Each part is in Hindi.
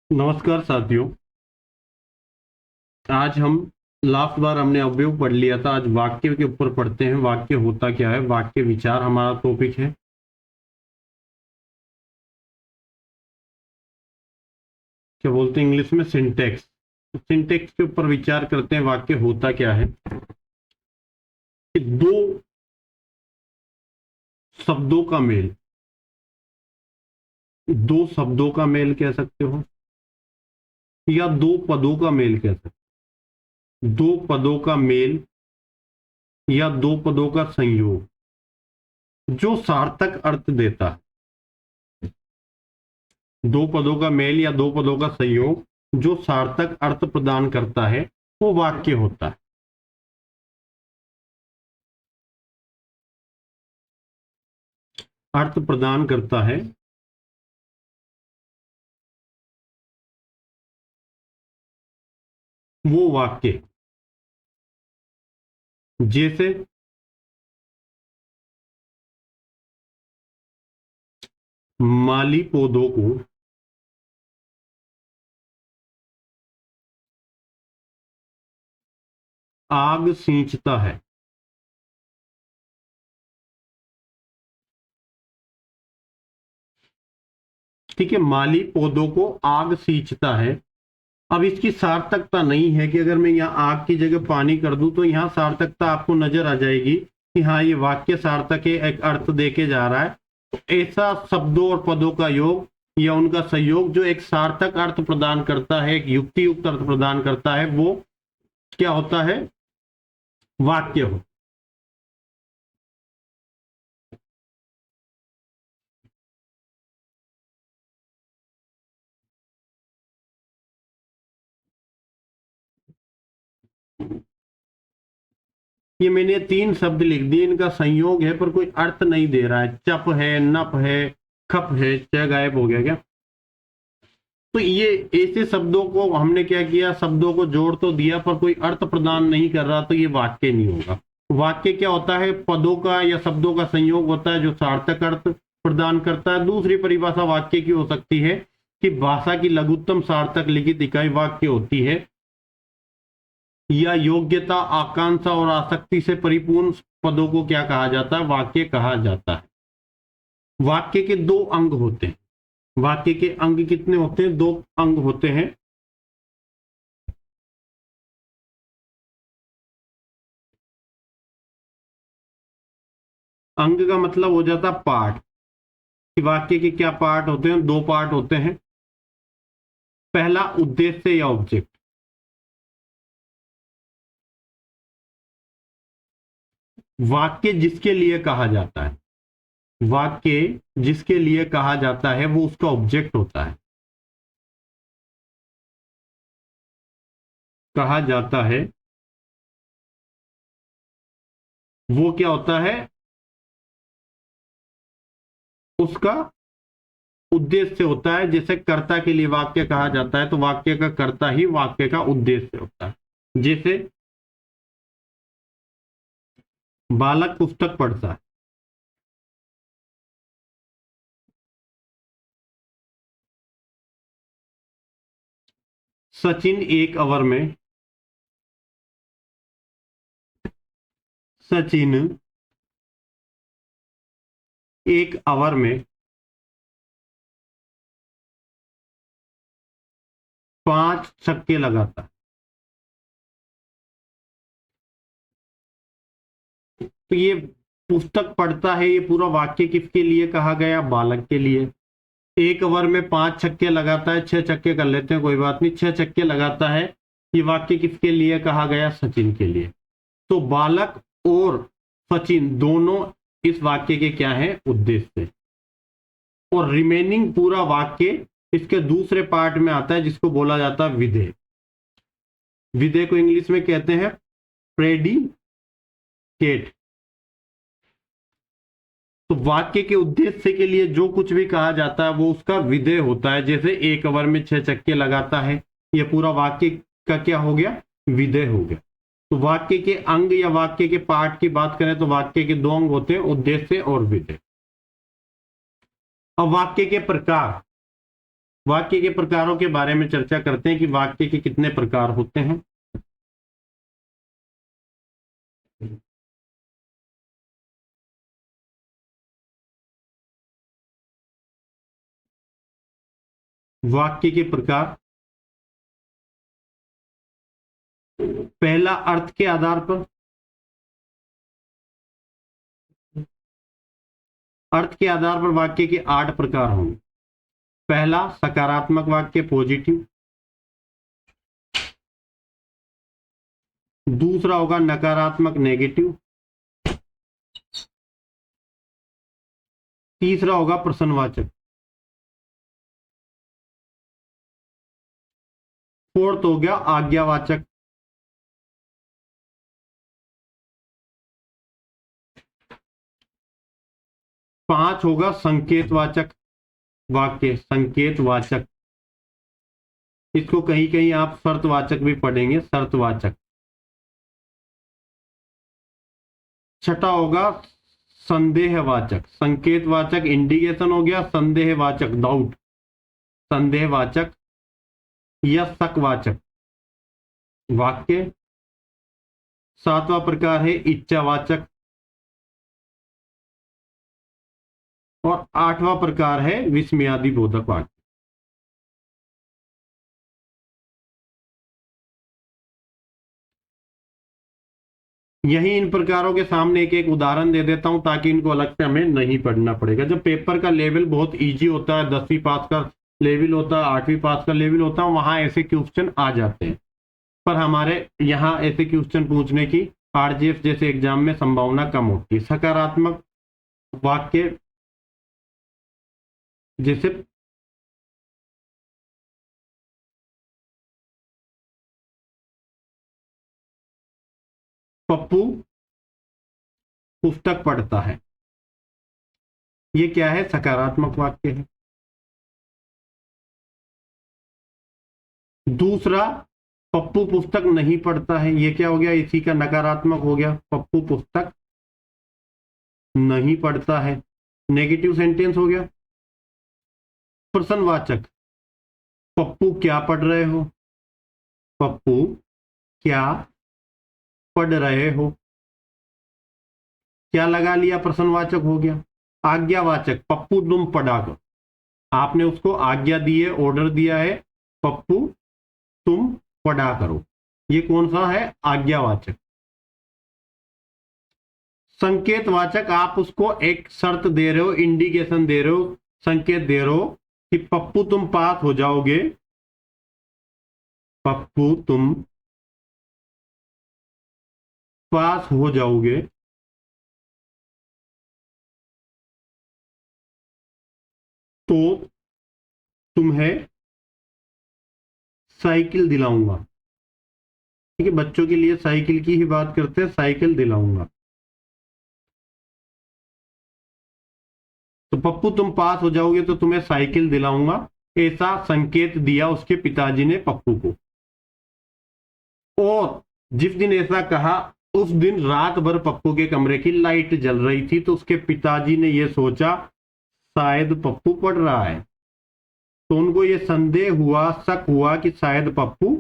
नमस्कार साथियों। आज हम लास्ट बार हमने अवयव पढ़ लिया था। आज वाक्य के ऊपर पढ़ते हैं। वाक्य होता क्या है, वाक्य विचार हमारा टॉपिक है। क्या बोलते हैं इंग्लिश में, सिंटेक्स। सिंटेक्स के ऊपर विचार करते हैं। वाक्य होता क्या है कि दो शब्दों का मेल, दो शब्दों का मेल कह सकते हो या दो पदों का मेल कह सकते हो। दो पदों का मेल या दो पदों का संयोग जो सार्थक अर्थ देता है। दो पदों का मेल या दो पदों का संयोग जो सार्थक अर्थ प्रदान करता है वो वाक्य होता है। अर्थ प्रदान करता है वो वाक्य। जैसे माली पौधों को आग सींचता है। ठीक है, माली पौधों को आग सींचता है। अब इसकी सार्थकता नहीं है कि अगर मैं यहाँ आग की जगह पानी कर दूं तो यहाँ सार्थकता आपको नजर आ जाएगी कि हाँ ये वाक्य सार्थक है, एक अर्थ देके जा रहा है। तो ऐसा शब्दों और पदों का योग या उनका संयोग जो एक सार्थक अर्थ प्रदान करता है, एक युक्ति युक्त अर्थ प्रदान करता है, वो क्या होता है, वाक्य हो। ये मैंने तीन शब्द लिख दिए, इनका संयोग है पर कोई अर्थ नहीं दे रहा है। चप है, नप है, खप है, च गायब हो गया क्या। तो ये ऐसे शब्दों को हमने क्या किया, शब्दों को जोड़ तो दिया पर कोई अर्थ प्रदान नहीं कर रहा, तो ये वाक्य नहीं होगा। वाक्य क्या होता है, पदों का या शब्दों का संयोग होता है जो सार्थक अर्थ प्रदान करता है। दूसरी परिभाषा वाक्य की हो सकती है कि भाषा की लघुत्तम सार्थक लिखित इकाई वाक्य होती है, या योग्यता, आकांक्षा और आसक्ति से परिपूर्ण पदों को क्या कहा जाता है, वाक्य कहा जाता है। वाक्य के दो अंग होते हैं। वाक्य के अंग कितने होते हैं, दो अंग होते हैं। अंग का मतलब हो जाता पार्ट। वाक्य के क्या पार्ट होते हैं, दो पार्ट होते हैं। पहला उद्देश्य या ऑब्जेक्ट। वाक्य जिसके लिए कहा जाता है, वाक्य जिसके लिए कहा जाता है वो उसका ऑब्जेक्ट होता है। कहा जाता है वो क्या होता है, उसका उद्देश्य होता है। जैसे कर्ता के लिए वाक्य कहा जाता है तो वाक्य का कर्ता ही वाक्य का उद्देश्य होता है। जैसे बालक पुस्तक पढ़ता है। सचिन एक ओवर में, सचिन एक ओवर में 5 छक्के लगाता है। तो ये पुस्तक पढ़ता है, ये पूरा वाक्य किसके लिए कहा गया, बालक के लिए। एक ओवर में 5 छक्के लगाता है, 6 छक्के कर लेते हैं कोई बात नहीं, 6 छक्के लगाता है, ये वाक्य किसके लिए कहा गया, सचिन के लिए। तो बालक और सचिन दोनों इस वाक्य के क्या है, उद्देश्य। और रिमेनिंग पूरा वाक्य इसके दूसरे पार्ट में आता है जिसको बोला जाता है विधेय। विधेय को इंग्लिश में कहते हैं प्रेडिकेट। तो वाक्य के उद्देश्य के लिए जो कुछ भी कहा जाता है वो उसका विधेय होता है। जैसे एक ओवर में 6 छक्के लगाता है, ये पूरा वाक्य का क्या हो गया, विधेय हो गया। तो वाक्य के अंग या वाक्य के पार्ट की बात करें तो वाक्य के दो अंग होते हैं, उद्देश्य और विधेय। अब वाक्य के प्रकार, वाक्य के प्रकारों के बारे में चर्चा करते हैं कि वाक्य के कितने प्रकार होते हैं। वाक्य के प्रकार, पहला अर्थ के आधार पर, अर्थ के आधार पर वाक्य के 8 प्रकार होंगे। पहला सकारात्मक वाक्य, पॉजिटिव। दूसरा होगा नकारात्मक, नेगेटिव। तीसरा होगा प्रश्नवाचक। फोर्थ हो गया आज्ञावाचक। पांच होगा संकेतवाचक वाक्य, संकेतवाचक। इसको कहीं कहीं आप शर्तवाचक भी पढ़ेंगे, शर्तवाचक। छठा होगा संदेहवाचक। संकेतवाचक इंडिकेशन हो गया, संदेहवाचक डाउट, संदेहवाचक या शकवाचक वाक्य। सातवां प्रकार है इच्छावाचक और आठवां प्रकार है विस्मयादि बोधक वाक्य। यही इन प्रकारों के सामने एक एक उदाहरण दे देता हूं ताकि इनको अलग से हमें नहीं पढ़ना पड़ेगा। जब पेपर का लेवल बहुत इजी होता है, 10वीं पास का लेवल होता है, 8वीं पास का लेवल होता है, वहां ऐसे क्वेश्चन आ जाते हैं। पर हमारे यहाँ ऐसे क्वेश्चन पूछने की आरजीएफ जैसे एग्जाम में संभावना कम होती है। सकारात्मक वाक्य जैसे पप्पू पुस्तक पढ़ता है, ये क्या है? सकारात्मक वाक्य है। दूसरा, पप्पू पुस्तक नहीं पढ़ता है, ये क्या हो गया? इसी का नकारात्मक हो गया। पप्पू पुस्तक नहीं पढ़ता है, नेगेटिव सेंटेंस हो गया। प्रश्नवाचक, पप्पू क्या पढ़ रहे हो? पप्पू क्या पढ़ रहे हो, क्या लगा लिया? प्रश्नवाचक हो गया। आज्ञावाचक, पप्पू तुम पढ़ा करो, आपने उसको आज्ञा दी है, ऑर्डर दिया है, पप्पू तुम पढ़ा करो, ये कौन सा है? आज्ञावाचक। संकेतवाचक, आप उसको एक शर्त दे रहे हो, इंडिकेशन दे रहे हो, संकेत दे रहे हो कि पप्पू तुम पास हो जाओगे, पप्पू तुम पास हो जाओगे, तो तुम्हें साइकिल दिलाऊंगा। ठीक है, बच्चों के लिए साइकिल की ही बात करते हैं, साइकिल दिलाऊंगा। तो पप्पू तुम पास हो जाओगे तो तुम्हें साइकिल दिलाऊंगा, ऐसा संकेत दिया उसके पिताजी ने पप्पू को। और जिस दिन ऐसा कहा उस दिन रात भर पप्पू के कमरे की लाइट जल रही थी, तो उसके पिताजी ने यह सोचा शायद पप्पू पढ़ रहा है। तो उनको यह संदेह हुआ, शक हुआ कि शायद पप्पू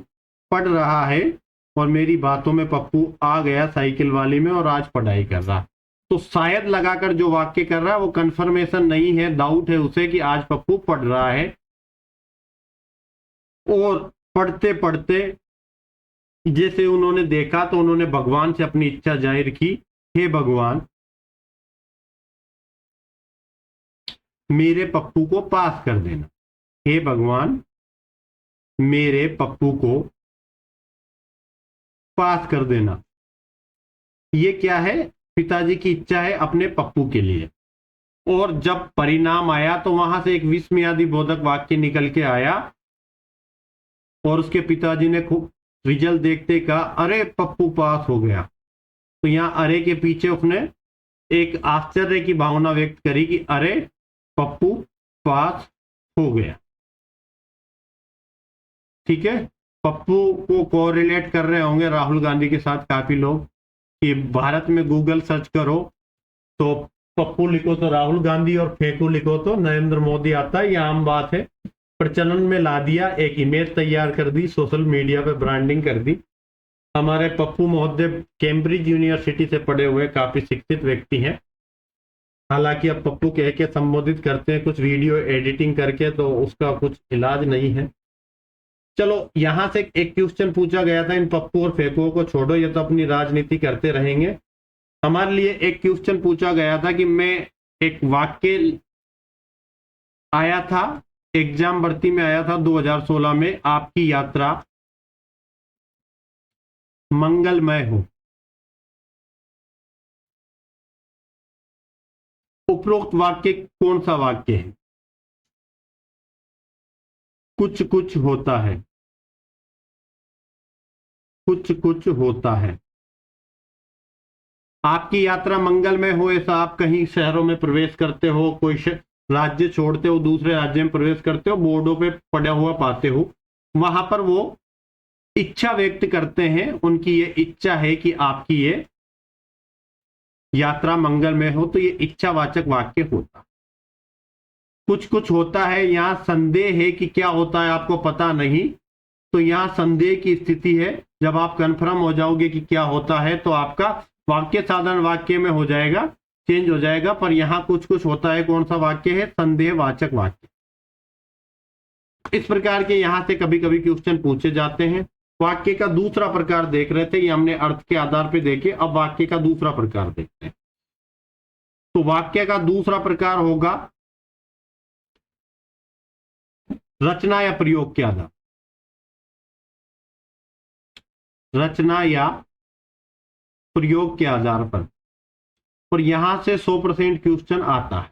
पढ़ रहा है और मेरी बातों में पप्पू आ गया साइकिल वाली में और आज पढ़ाई कर रहा। तो शायद लगाकर जो वाक्य कर रहा है वो कंफर्मेशन नहीं है, डाउट है उसे कि आज पप्पू पढ़ रहा है। और पढ़ते पढ़ते जैसे उन्होंने देखा तो उन्होंने भगवान से अपनी इच्छा जाहिर की, हे भगवान मेरे पप्पू को पास कर देना, हे भगवान मेरे पप्पू को पास कर देना। ये क्या है? पिताजी की इच्छा है अपने पप्पू के लिए। और जब परिणाम आया तो वहां से एक विस्मयादि बोधक वाक्य निकल के आया और उसके पिताजी ने खूब रिजल्ट देखते कहा, अरे पप्पू पास हो गया। तो यहां अरे के पीछे उसने एक आश्चर्य की भावना व्यक्त करी कि अरे पप्पू पास हो गया। ठीक है, पप्पू को कोरिलेट कर रहे होंगे राहुल गांधी के साथ काफी लोग कि भारत में गूगल सर्च करो तो पप्पू लिखो तो राहुल गांधी और फेंकू लिखो तो नरेंद्र मोदी आता है, ये आम बात है। प्रचलन में ला दिया, एक इमेज तैयार कर दी, सोशल मीडिया पे ब्रांडिंग कर दी। हमारे पप्पू महोदय कैम्ब्रिज यूनिवर्सिटी से पढ़े हुए काफी शिक्षित व्यक्ति हैं। हालांकि अब पप्पू कह के संबोधित करते हैं कुछ वीडियो एडिटिंग करके, तो उसका कुछ इलाज नहीं है। चलो, यहां से एक क्वेश्चन पूछा गया था, इन पप्पू और फेकुओं को छोड़ो, ये तो अपनी राजनीति करते रहेंगे। हमारे लिए एक क्वेश्चन पूछा गया था कि मैं एक वाक्य आया था, एग्जाम भर्ती में आया था 2016 में, आपकी यात्रा मंगलमय हो। उपरोक्त वाक्य कौन सा वाक्य है? कुछ कुछ होता है, कुछ कुछ होता है। आपकी यात्रा मंगलमय हो, ऐसा आप कहीं शहरों में प्रवेश करते हो, कोई राज्य छोड़ते हो, दूसरे राज्य में प्रवेश करते हो, बोर्डों पे पड़ा हुआ पाते हो। वहां पर वो इच्छा व्यक्त करते हैं, उनकी ये इच्छा है कि आपकी ये यात्रा मंगलमय हो, तो ये इच्छावाचक वाक्य होता। कुछ कुछ होता है, यहां संदेह है कि क्या होता है, आपको पता नहीं, तो यहां संदेह की स्थिति है। जब आप कंफर्म हो जाओगे कि क्या होता है, तो आपका वाक्य साधारण वाक्य में हो जाएगा, चेंज हो जाएगा। पर यहां कुछ कुछ होता है, कौन सा वाक्य है? संदेहवाचक वाक्य। इस प्रकार के यहां से कभी कभी क्वेश्चन पूछे जाते हैं। वाक्य का दूसरा प्रकार देख रहे थे, ये हमने अर्थ के आधार पर देखे, अब वाक्य का दूसरा प्रकार देखते हैं। तो वाक्य का दूसरा प्रकार होगा रचना या प्रयोग के आधार, रचना या प्रयोग के आधार पर। और यहां से 100% क्वेश्चन आता है,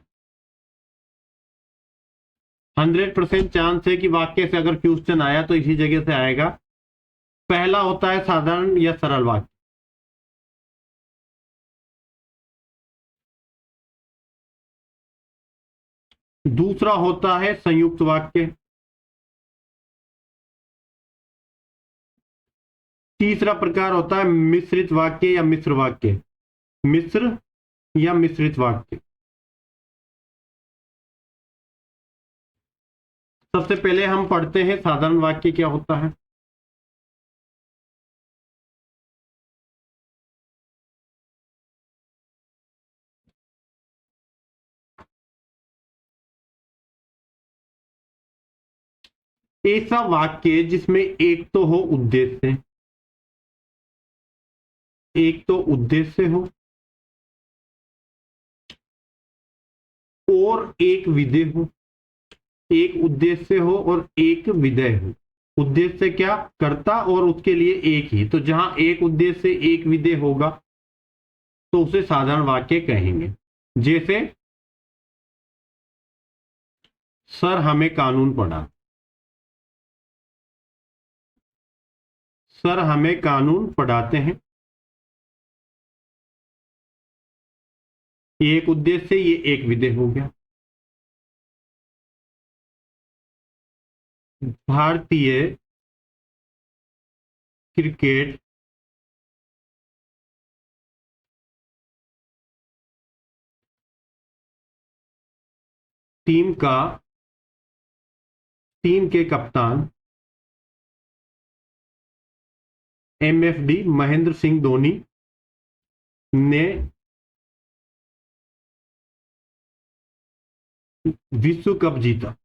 100% चांस है कि वाक्य से अगर क्वेश्चन आया तो इसी जगह से आएगा। पहला होता है साधारण या सरल वाक्य, दूसरा होता है संयुक्त वाक्य, तीसरा प्रकार होता है मिश्रित वाक्य या मिश्र वाक्य, मिश्र या मिश्रित वाक्य। सबसे पहले हम पढ़ते हैं साधारण वाक्य क्या होता है। ऐसा वाक्य जिसमें एक तो हो उद्देश्य, एक तो उद्देश्य हो और एक विधेय हो, एक उद्देश्य हो और एक विधेय हो। उद्देश्य क्या? कर्ता, और उसके लिए एक ही। तो जहां एक उद्देश्य एक विधेय होगा तो उसे साधारण वाक्य कहेंगे। जैसे सर हमें कानून पढ़ा, सर हमें कानून पढ़ाते हैं, ये एक उद्देश्य, ये एक विधेय हो गया। भारतीय क्रिकेट टीम के कप्तान MFD महेंद्र सिंह धोनी ने विश्व कप जीता।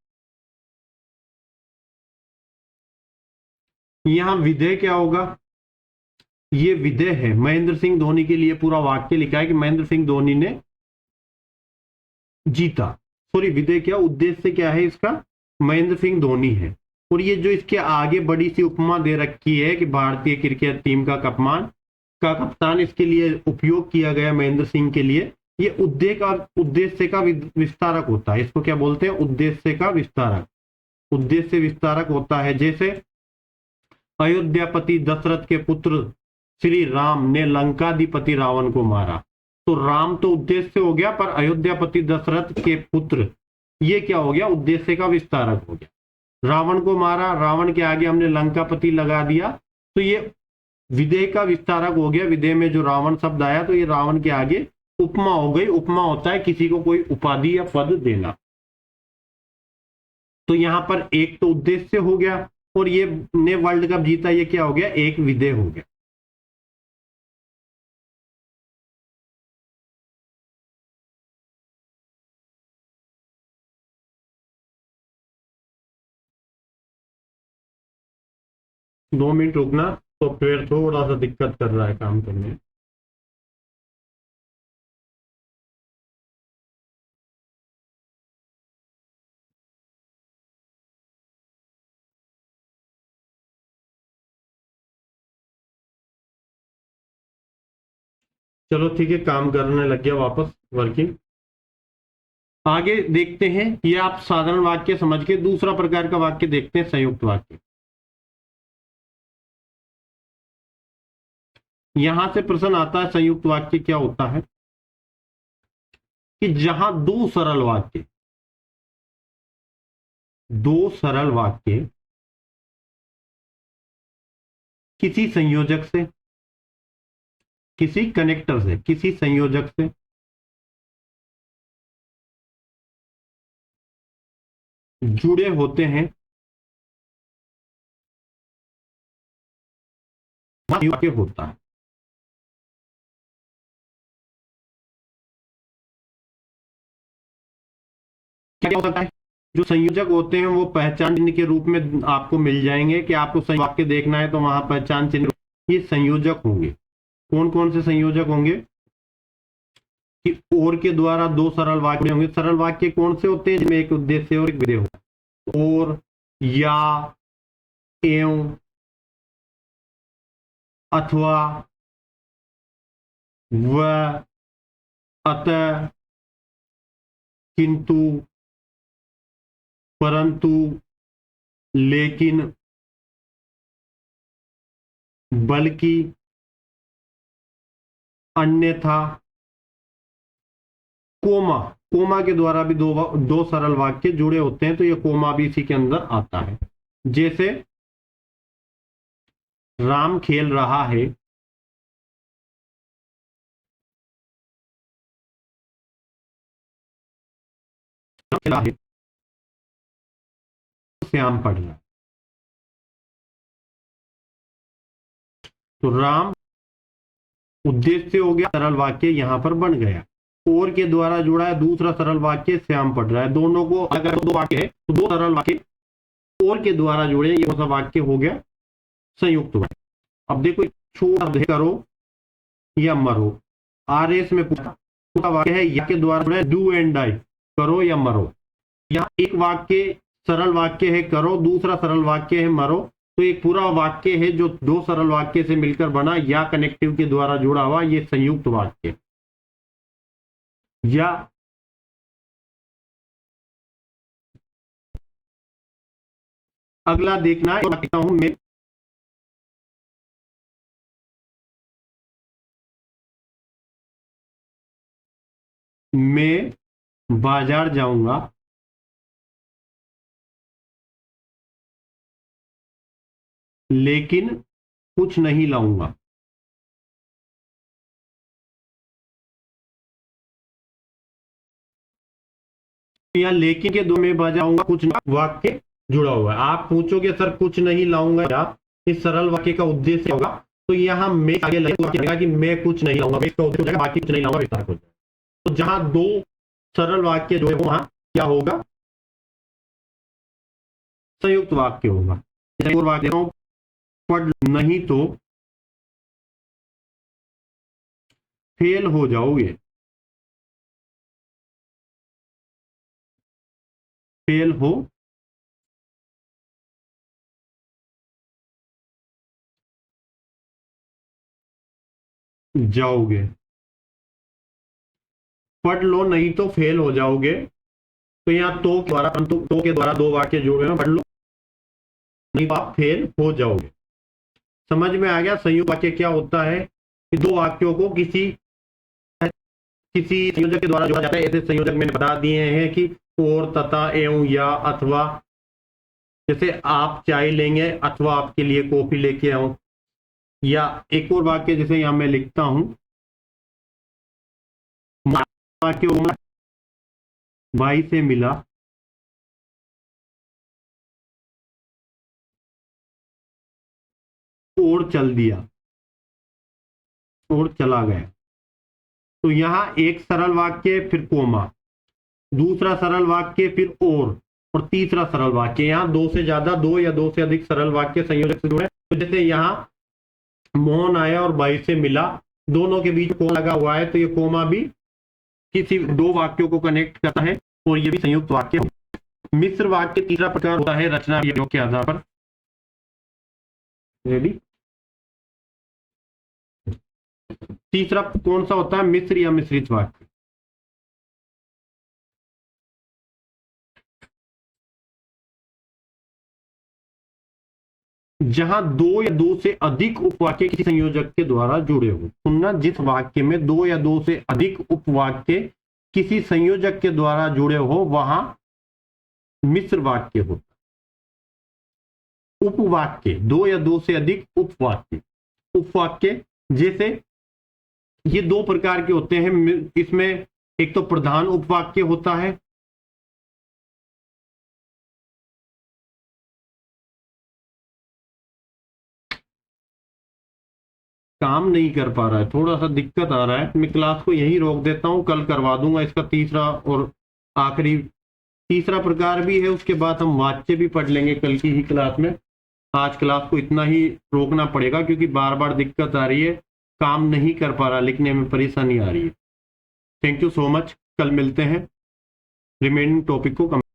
यहां विधेय क्या होगा? ये विधेय है, महेंद्र सिंह धोनी के लिए पूरा वाक्य लिखा है कि महेंद्र सिंह धोनी ने जीता। सॉरी, विधेय क्या, उद्देश्य क्या है इसका? महेंद्र सिंह धोनी है। और ये जो इसके आगे बड़ी सी उपमा दे रखी है कि भारतीय क्रिकेट टीम का कप्तान, इसके लिए उपयोग किया गया महेंद्र सिंह के लिए, ये उद्देश्य का विस्तारक होता है। इसको क्या बोलते हैं? उद्देश्य का विस्तारक, उद्देश्य विस्तारक होता है। जैसे अयोध्यापति दशरथ के पुत्र श्री राम ने लंकाधिपति रावण को मारा, तो राम तो उद्देश्य हो गया, पर अयोध्यापति दशरथ के पुत्र ये क्या हो गया? उद्देश्य का विस्तारक हो गया। रावण को मारा, रावण के आगे हमने लंकापति लगा दिया, तो ये विधेय का विस्तारक हो गया। विधेय में जो रावण शब्द आया, तो ये रावण के आगे उपमा हो गई। उपमा होता है किसी को कोई उपाधि या पद देना। तो यहां पर एक तो उद्देश्य हो गया और ये ने वर्ल्ड कप जीता, ये क्या हो गया, एक विधेय हो गया। दो मिनट रुकना, सॉफ्टवेयर थोड़ा सा दिक्कत कर रहा है काम करने में। चलो ठीक है, काम करने लग गया वापस वर्किंग। आगे देखते हैं, ये आप साधारण वाक्य समझ के दूसरा प्रकार का वाक्य देखते हैं, संयुक्त वाक्य। यहां से प्रश्न आता है संयुक्त वाक्य क्या होता है, कि जहां दो सरल वाक्य किसी संयोजक से, किसी कनेक्टर से, किसी संयोजक से जुड़े होते हैं, वाक्य होता है। क्या हो सकता है, जो संयोजक होते हैं वो पहचान चिन्ह के रूप में आपको मिल जाएंगे, कि आपको संयुक्त वाक्य देखना है तो वहां पहचान चिन्ह, ये संयोजक होंगे। कौन कौन से संयोजक होंगे, कि और के द्वारा दो सरल वाक्य होंगे। सरल वाक्य कौन से होते हैं, जिनमें एक उद्देश्य और एक विधेय होता है। और, या, एवं, अथवा, व, अतः, किंतु, परंतु, लेकिन, बल्कि, अन्यथा, कोमा। कोमा के द्वारा भी दो सरल वाक्य जुड़े होते हैं, तो ये कोमा भी इसी के अंदर आता है। जैसे राम खेल रहा है, खेला है, श्याम पढ़ रहा है। तो राम उद्देश्य हो गया, सरल वाक्य यहां पर बन गया। और के द्वारा जुड़ा है दूसरा सरल वाक्य, श्याम पढ़ रहा है। दोनों को अगर दो वाक्य है तो दो सरल वाक्य और के द्वारा जुड़े, ये कौन सा वाक्य हो गया, संयुक्त वाक्य। अब देखो, छोटा करो या मरो, आरएस में पूरा वाक्य है, या के द्वारा जुड़ा है डू एंड डाई, करो या मरो। यहाँ एक वाक्य सरल वाक्य है करो, दूसरा सरल वाक्य है मरो। तो एक पूरा वाक्य है जो दो सरल वाक्य से मिलकर बना, या कनेक्टिव के द्वारा जुड़ा हुआ, ये संयुक्त वाक्य। या अगला देखना है, लिखता हूं मैं बाजार जाऊंगा, लेकिन कुछ नहीं लाऊंगा। या लेकिन के दो में बजाऊंगा, कुछ वाक्य जुड़ा हुआ है। आप पूछोगे सर कुछ नहीं लाऊंगा या इस सरल वाक्य का उद्देश्य होगा, तो यहां मैं आगे लगेगा कि मैं कुछ नहीं लाऊंगा, इसका उद्देश्य हो जाएगा, बाकी कुछ नहीं लाऊंगा विस्तार हो जाएगा। तो जहां दो सरल वाक्य जो है वहां क्या होगा, संयुक्त वाक्य होगा। और वाक्य पढ़ नहीं तो फेल हो जाओगे, फेल हो जाओगे। पढ़ लो नहीं तो फेल हो जाओगे, तो यहाँ तो के द्वारा, तो के द्वारा दो वाक्य जोड़े हैं, पढ़ लो नहीं तो आप फेल हो जाओगे। समझ में आ गया संयुक्त वाक्य क्या होता है, कि दो वाक्यों को किसी किसी संयोजक के द्वारा जोड़ा जाता है। ऐसे संयोजक मैंने बता दिए हैं कि और, तथा, एवं, या, अथवा। जैसे आप चाय लेंगे, अथवा आपके लिए कॉफी लेके आऊं। या एक और वाक्य जैसे यहां मैं लिखता हूं, वाक्य भाई से मिला, और चल दिया और चला गया। तो यहां एक सरल वाक्य फिर कोमा, दूसरा सरल वाक्य फिर और तीसरा सरल वाक्य। यहां दो से ज्यादा, दो या दो से अधिक सरल वाक्य संयोजक से जुड़े। तो जैसे यहां मोहन आया और बाई से मिला, दोनों के बीच कोमा लगा हुआ है, तो ये कोमा भी किसी दो वाक्यों को कनेक्ट करता है और ये भी संयुक्त वाक्य है। मिश्र वाक्य तीसरा प्रकार होता है रचना योग के आधार पर। रेडी? तीसरा कौन सा होता है? मिश्र या मिश्रित वाक्य। जहां दो या दो से अधिक उपवाक्य किसी संयोजक के द्वारा जुड़े हो। सुनना, जिस वाक्य में दो या दो से अधिक उपवाक्य किसी संयोजक के द्वारा जुड़े हो वहां मिश्र वाक्य होता। उपवाक्य, दो या दो से अधिक उपवाक्य। उपवाक्य जैसे ये दो प्रकार के होते हैं इसमें। एक तो प्रधान उपवाक्य होता है, काम नहीं कर पा रहा है, थोड़ा सा दिक्कत आ रहा है, मैं क्लास को यहीं रोक देता हूं, कल करवा दूंगा इसका तीसरा और आखिरी। तीसरा प्रकार भी है, उसके बाद हम वाच्य भी पढ़ लेंगे कल की ही क्लास में। आज क्लास को इतना ही रोकना पड़ेगा क्योंकि बार बार दिक्कत आ रही है, काम नहीं कर पा रहा, लिखने में परेशानी आ रही है। थैंक यू सो मच, कल मिलते हैं, रिमेनिंग टॉपिक को